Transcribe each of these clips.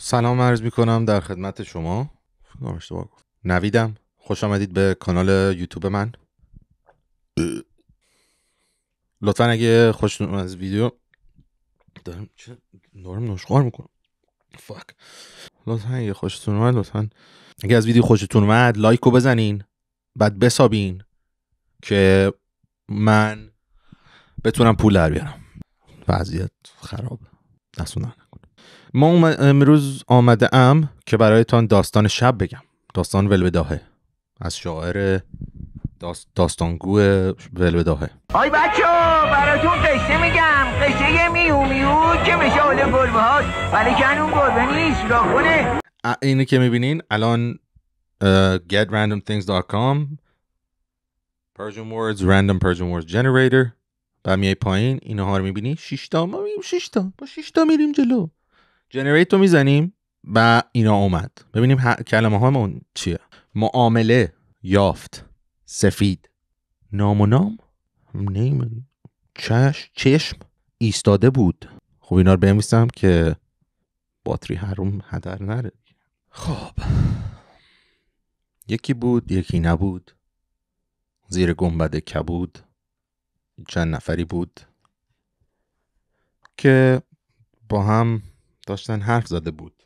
سلام عرض میکنم در خدمت شما. نویدم. خوش آمدید به کانال یوتیوب من. لطفا اگه خوشتون از ویدیو دارم نشخوار میکنم لطفا اگه خوشتون اومد اگه از ویدیو خوشتون اومد لایکو بزنین، بعد بسابین که من بتونم پول در بیارم. وضعیت خرابه، دستون در نکنه. ما امروز آمده ام که برایتان داستان شب بگم. داستان ولوداهه از شاعر داستانگو ولوداهه. آی بچه‌ها براتون قصه میگم، قصه میو میو که مثل حال گربه هاست ولی که اون گربه نیست، راه کنه. اینی که میبینین الان getrandomthings.com Persian words random Persian words generator. بعد میای پایین اینها رو میبینی 6 تا، ما میگیم 6 تا، با 6 تا میریم جلو، جنریت رو میزنیم و اینا اومد. ببینیم کلمه هامون چیه. معامله، یافت، سفید، نام و نام، نیم، چشم، ایستاده بود. خب اینا رو بنویسم که باتری هروم هدر نره. خب یکی بود یکی نبود، زیر گنبد کبود چند نفری بود که با هم داشتن حرف زده بود.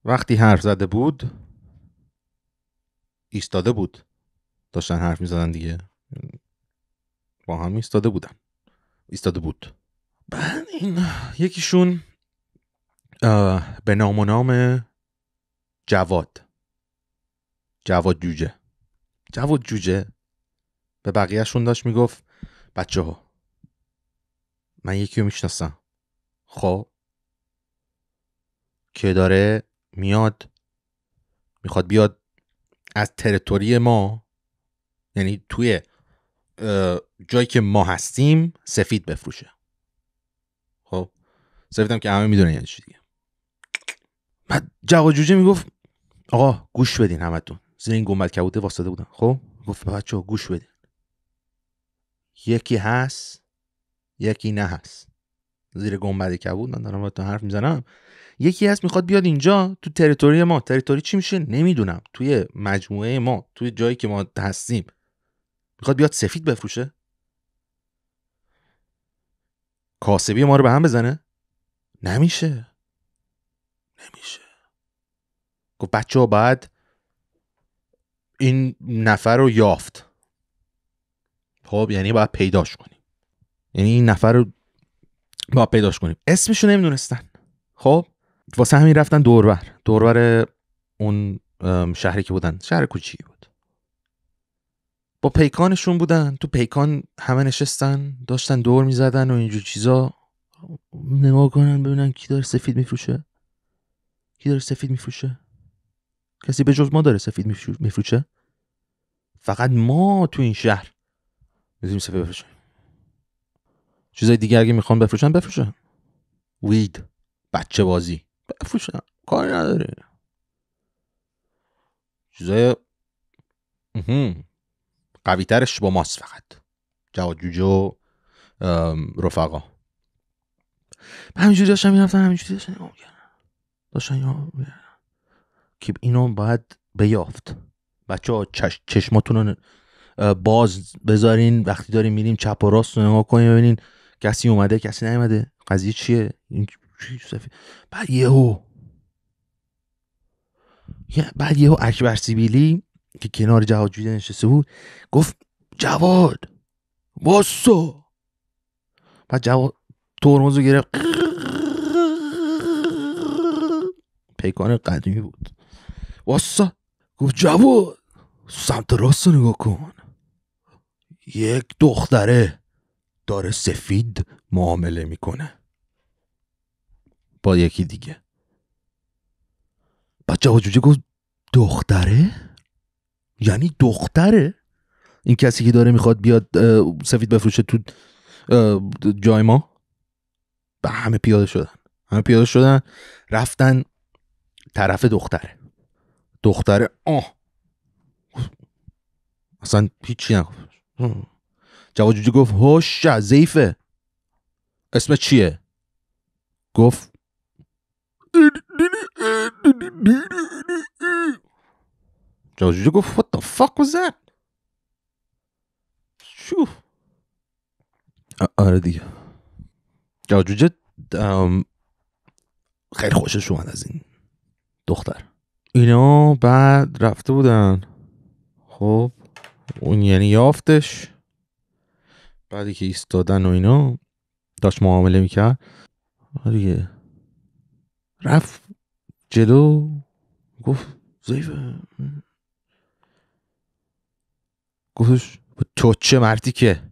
وقتی حرف زده بود ایستاده بود، داشتن حرف می زدن دیگه، با هم ایستاده بود. بعد این یکیشون به نام و نام جواد جوجه به بقیهشون داشت میگفت بچه ها من یکی رو میشناسم، خب که داره میخواد بیاد از تریتوری ما، یعنی توی جایی که ما هستیم سفید بفروشه. خب سفیدم که همه میدونن یعنی چی دیگه. بعد جواد جوجه میگفت آقا گوش بدین، همتون زیر این گنبد کبوده واسطه بودن. خب گفت بچه‌ها گوش بدین، یکی هست یکی نه هست. زیر گنبد کبود من دارم باهاتون حرف میزنم. یکی هست میخواد بیاد اینجا تو تریتوری ما. تریتوری چی میشه نمیدونم، توی مجموعه ما، توی جایی که ما هستیم میخواد بیاد سفید بفروشه، کاسبی ما رو به هم بزنه. نمیشه. گفت بچه‌ها بعد این نفر رو یافت. خب یعنی باید پیداش کنیم، یعنی این نفر رو باید پیداش کنیم. اسمشو نمیدونستن. خب واسه همین رفتن دوربر اون شهری که بودن، شهر کوچیکی بود، با پیکانشون بودن. تو پیکان همه نشستن داشتن دور میزدن و اینجور چیزا، نگاه کنن ببینن کی داره سفید میفروشه. کسی به جز ما داره سفید میفروشه؟ فقط ما تو این شهر میتونیم سفید بفروشیم. چیزای دیگه اگه میخوان بفروشن وید، بچه بازی بفروشن، کاری نداره. چیزای قوی ترش با ماست، فقط جواد جوجه و رفقا. همینجوری داشتن میرفتن، داشتن که اینو باید بیافت. بچه ها چشماتون رو باز بذارین وقتی داریم میریم، چپ و راست رو نگاه کنین ببینین کسی اومده کسی نیومده، قضیه چیه. این بعد یهو اکبر سیبیلی که کنار جواد جوجه نشسته بود گفت جواد واسا. بعد جواد ترمزو گرفت، پیکان قدیمی بود، واسا. گفت جواد سمت راست نگاه کن، یک دختره داره سفید معامله میکنه با یکی دیگه. بعد جواد جوجه گفت دختره؟ یعنی دختره این کسی که داره میخواد بیاد سفید بفروشه تو جای ما؟ به همه پیاده شدن رفتن طرف دختره اصلا هیچی نگفت. جواد جوجه گفت هوش ضعیفه، اسم چیه؟ گفت جوجه گفت what the fuck was that؟ شو؟ آره دیگه جوجه خیلی خوشش اومد از این دختر. اینا بعد رفته بودن، خب اون یعنی یافتش، بعدی که ایستادن و اینا داشت معامله میکرد دیگه، رفت جلو گفت زیفه، گفتش به تو چه مردی که،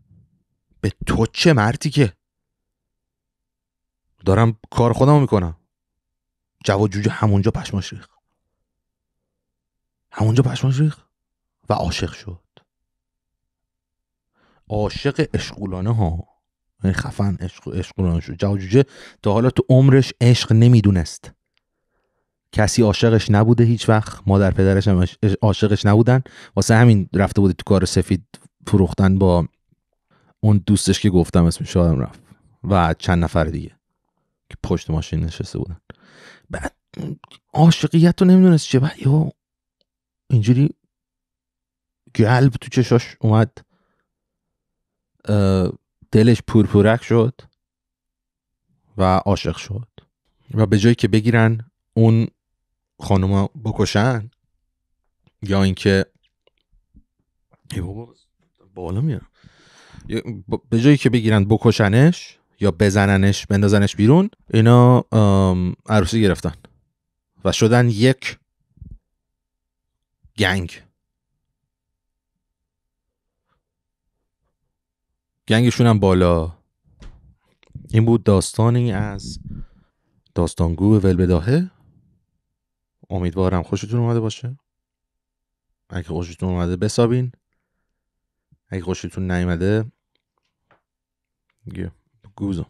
به تو چه مردی که دارم کار خودمو میکنم. جواد جوجه همونجا پشماش ریخت، همونجا پشماش ریخت و عاشق شد. عاشق عشقولانه ها، یعنی خفن عشقولانه شد. جواد جوجه تا حالا تو عمرش عشق نمیدونست، کسی عاشقش نبوده هیچ وقت، مادر پدرش هم عاشقش نبودن، واسه همین رفته بوده تو کار سفید فروختن با اون دوستش که گفتم اسمش یادم رفت و چند نفر دیگه که پشت ماشین نشسته بودن. بعد عاشقیت رو نمیدونست چه، بعد یا اینجوری قلب تو چشاش اومد، دلش پورپورک شد و عاشق شد و به جایی که بگیرن اون خانوما بکشن یا اینکه ای بابا بالا میارم، به جایی که بگیرن بکشنش یا بزننش بندازنش بیرون، اینا عروسی گرفتن و شدن یک گنگشون هم بالا. این بود داستانی از داستانگو ولبداهه. امیدوارم خوشتون اومده باشه. اگه خوشتون اومده بسابین، اگه خوشتون نیومده گوزم.